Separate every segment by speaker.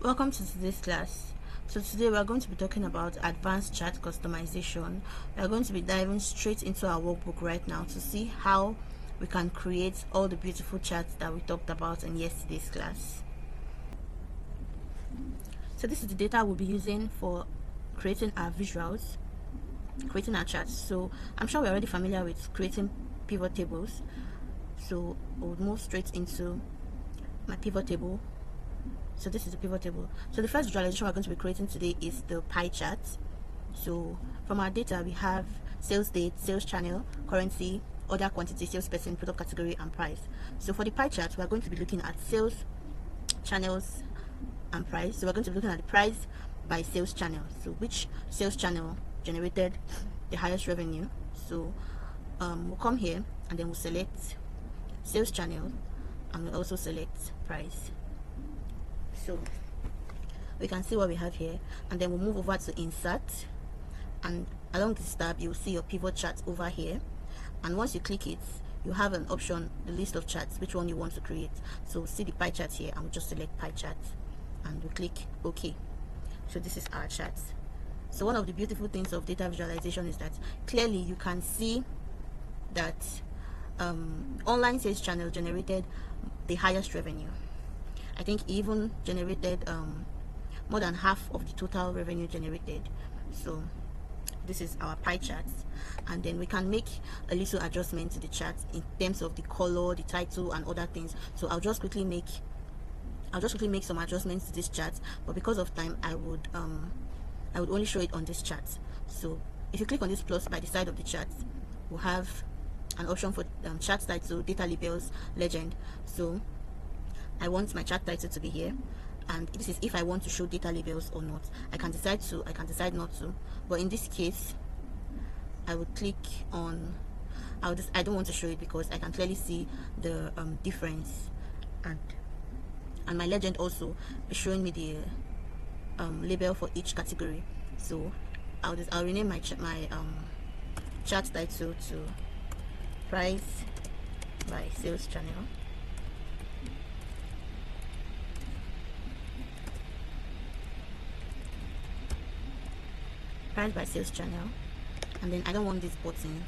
Speaker 1: Welcome to today's class. So today we are going to be talking about advanced chart customization. We are going to be diving straight into our workbook right now to see how we can create all the beautiful charts that we talked about in yesterday's class. So this is the data we'll be using for creating our visuals, creating our charts. So I'm sure we're already familiar with creating pivot tables. So we'll move straight into my pivot table. So this is the pivot table. So the first visualization we're going to be creating today is the pie chart. So from our data we have sales date, sales channel, currency, order quantity, sales person, product category, and price. So for the pie chart we're going to be looking at sales, channels, and price. So we're going to be looking at the price by sales channel. So which sales channel generated the highest revenue. So we'll come here and then we'll select sales channel and we'll also select price. So we can see what we have here, and then we'll move over to insert, and along this tab you'll see your pivot chart over here, and once you click it you have an option, the list of charts, which one you want to create. So see the pie chart here, and we'll just select pie chart and we'll click OK. So this is our chart. So one of the beautiful things of data visualization is that clearly you can see that online sales channel generated the highest revenue. I think even generated more than half of the total revenue generated. So this is our pie charts, and then we can make a little adjustment to the chart in terms of the color, the title, and other things. So I'll just quickly make some adjustments to this chart, but because of time I would only show it on this chart. So if you click on this plus by the side of the chart, we'll have an option for chart title, data labels, legend. So I want my chart title to be here, and this is if I want to show data labels or not. I can decide to, I can decide not to, but in this case I would click on, I don't want to show it because I can clearly see the difference, and my legend also is showing me the label for each category. So I'll rename my chart title to price by sales channel. Price by sales channel, and then I don't want these buttons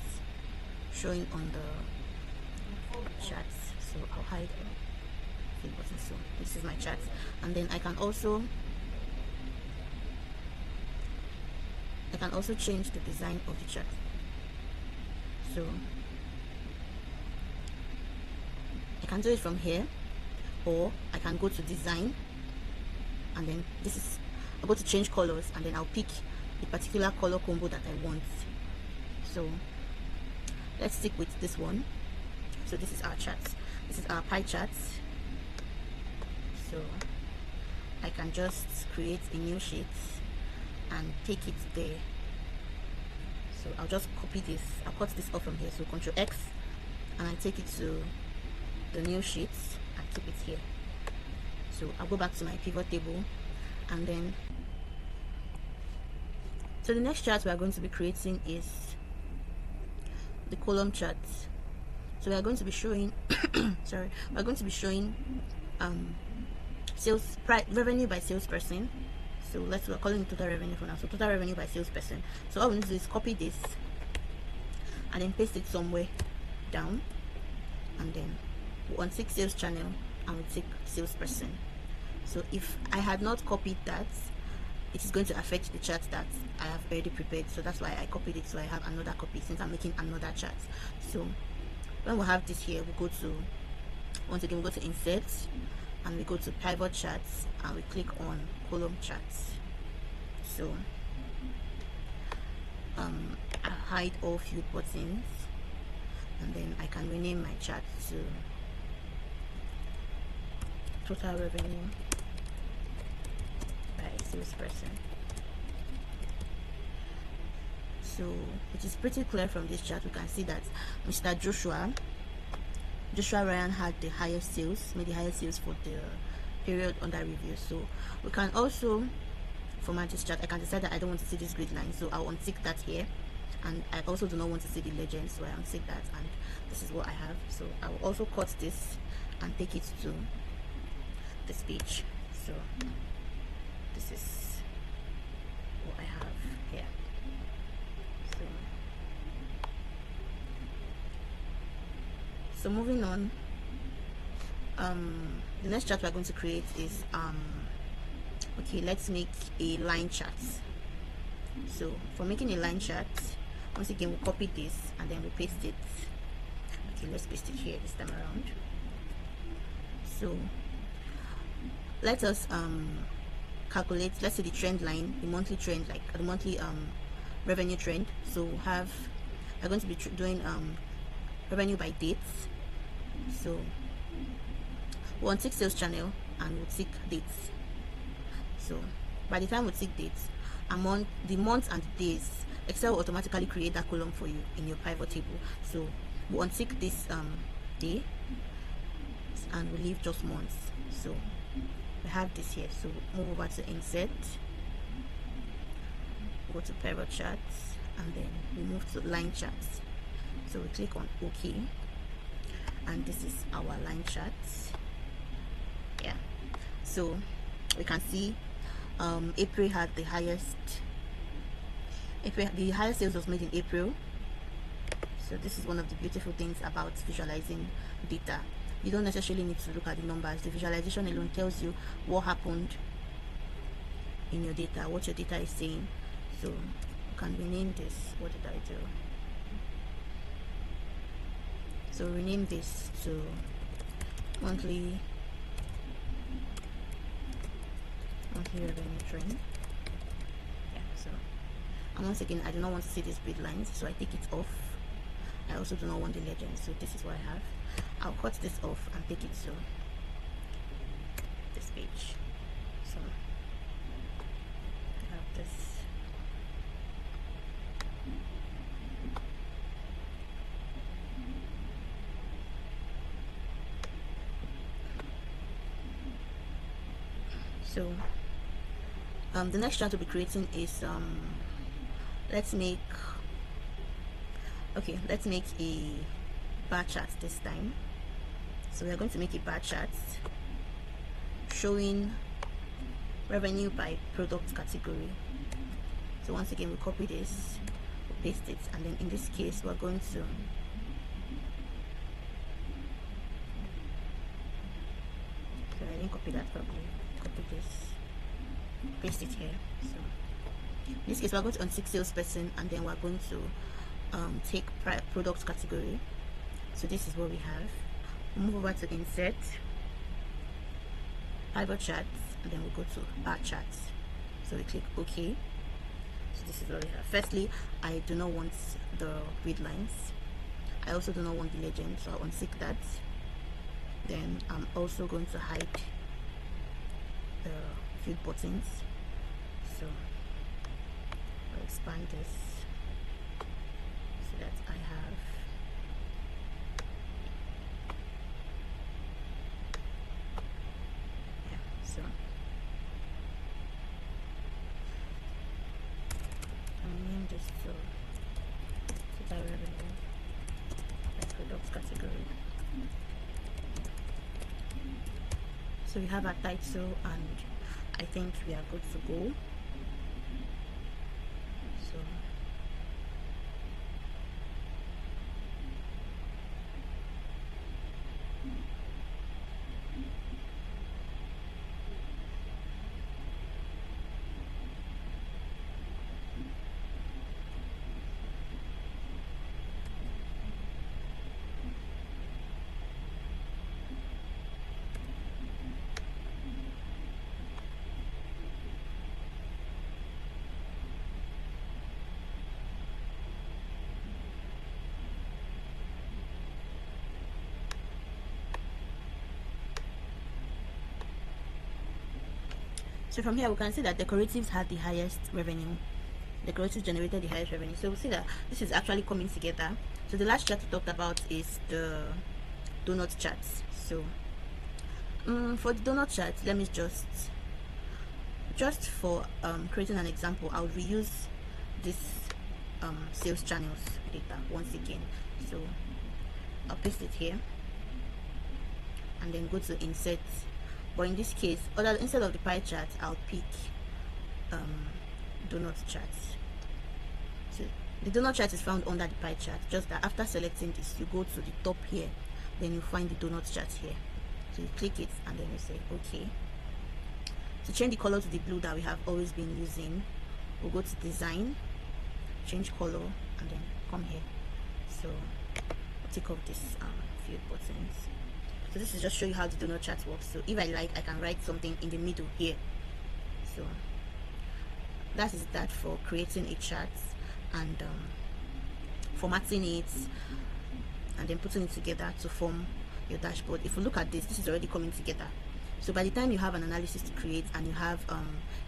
Speaker 1: showing on the charts, so I'll hide the buttons. So this is my chart, and then I can also change the design of the chart. So I can do it from here, or I can go to design, and then I'll go to change colors, and then I'll pick the particular color combo that I want. So let's stick with this one. So this is our chart, this is our pie chart. So I can just create a new sheet and take it there. So I'll just copy this, I'll cut this off from here, so Ctrl X, and I take it to the new sheet and keep it here. So I'll go back to my pivot table, and then so the next chart we are going to be creating is the column chart. So we are going to be showing sorry, we're going to be showing sales price revenue by salesperson. So we're calling it total revenue for now. So total revenue by salesperson. So all we need to do is copy this and then paste it somewhere down, and then we'll untick sales channel and we'll tick salesperson. So if I had not copied that, it is going to affect the chart that I have already prepared. So that's why I copied it, so I have another copy since I'm making another chart. So when we have this here, we'll go to, once again we'll go to insert, and we go to pivot charts, and we click on column charts. So I hide all few buttons, and then I can rename my chart to total revenue by salesperson. So it is pretty clear from this chart. We can see that Mr. Joshua Ryan had the highest sales, made the highest sales for the period under review. So we can also format this chart. I can decide that I don't want to see this grid line, so I'll untick that here, and I also do not want to see the legend, so I untick that, and this is what I have. So I will also cut this and take it to this page. So this is what I have here. So moving on, the next chart we're going to create is okay, let's make a line chart. So for making a line chart, once again we'll copy this and then we'll paste it. Okay, let's paste it here this time around. So let us calculate, let's say, the trend line, the monthly trend, like the monthly revenue trend. So we're going to be doing revenue by dates. So we'll tick sales channel and we'll tick dates. So by the time we tick dates, among the months and the days, Excel will automatically create that column for you in your pivot table. So we'll untick this day and we'll leave just months. So we have this here. So move over to insert, go to pivot charts, and then we move to line charts. So we click on OK, and this is our line chart. Yeah, so we can see April had the highest. The highest sales was made in April. So this is one of the beautiful things about visualizing data. You don't necessarily need to look at the numbers. The visualization alone tells you what happened in your data, what your data is saying. So you can rename this. What did I do? So rename this to monthly revenue trend. Yeah, so, and once again, I do not want to see these grid lines, so I take it off. I also do not want the legend, so this is what I have. I'll cut this off and take it to this page. So I have this. So the next chart we'll be creating is let's make a bar chart this time. So we're going to make a bar chart showing revenue by product category. So once again, we copy this, we'll paste it, and then in this case we're going to I didn't copy that properly. Copy this, paste it here. So in this case we're going to untick salesperson, and then we're going to take product category. So this is what we have. We'll move over to insert, pivot charts, and then we'll go to bar charts. So we click OK. So this is what we have. Firstly, I do not want the grid lines. I also do not want the legend, so I'll untick that. Then I'm also going to hide the field buttons. So I'll expand this so that I have so I'll name this to total revenue by products category. So we have our title, and I think we are good to go. So So from here we can see that decoratives had the highest revenue. Decoratives generated the highest revenue. So we see that this is actually coming together. So the last chart we talked about is the donut charts. So for the donut chart, let me just for creating an example, I'll reuse this sales channels data once again. So I'll paste it here and then go to insert. But in this case, instead of the pie chart, I'll pick donut chart. So the donut chart is found under the pie chart, just that after selecting this, you go to the top here, then you find the donut chart here. So you click it and then you say okay. To change the color to the blue that we have always been using, we'll go to design, change color, and then come here. So I'll take off this field buttons. So this is just show you how the donut chart works. So if I like, I can write something in the middle here. So that is that for creating a chart and formatting it and then putting it together to form your dashboard. If you look at this is already coming together. So by the time you have an analysis to create and you have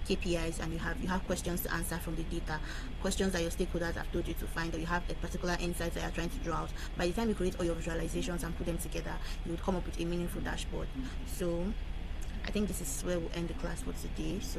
Speaker 1: KPIs and you have questions to answer from the data, questions that your stakeholders have told you to find, or you have a particular insight that you're trying to draw out, by the time you create all your visualizations and put them together, you would come up with a meaningful dashboard. So I think this is where we'll end the class for today. So